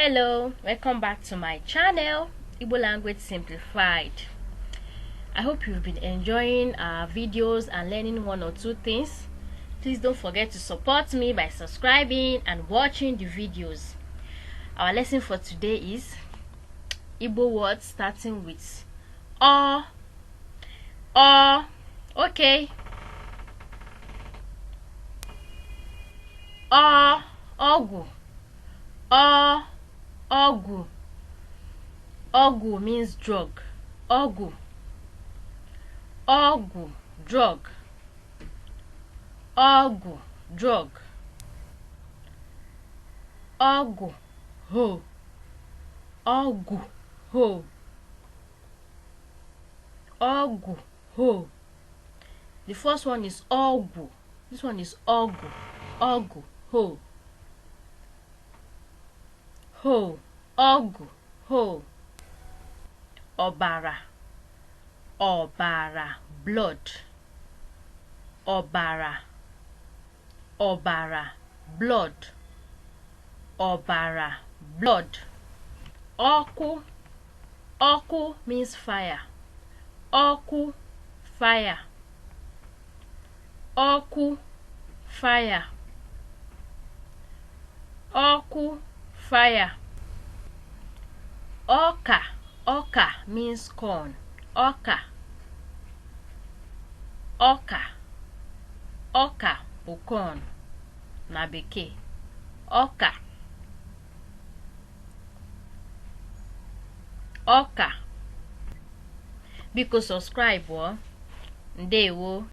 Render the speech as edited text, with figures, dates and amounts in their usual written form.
Hello, welcome back to my channel, Igbo Language Simplified. I hope you've been enjoying our videos and learning one or two things. Please don't forget to support me by subscribing and watching the videos. Our lesson for today is Igbo words starting with O. Okay. Ogu. Ogu. Ogu means drug. Ogu. Ogu, drug. Ogu, drug. Ogu, ho. Ogu, ho. Ogu, ho. The first one is ogu. This one is ogu. Ogu, ho. Ho, ogu, ho. Obara, obara, blood. Obara, obara, blood. Obara, blood. Oku, oku means fire. Oku, fire. Oku, fire. Oku, fire. Oka, oka means corn. Oka, oka, oka bụ corn na bekee. Oka, oka. Biko subscribe o. Ndewo.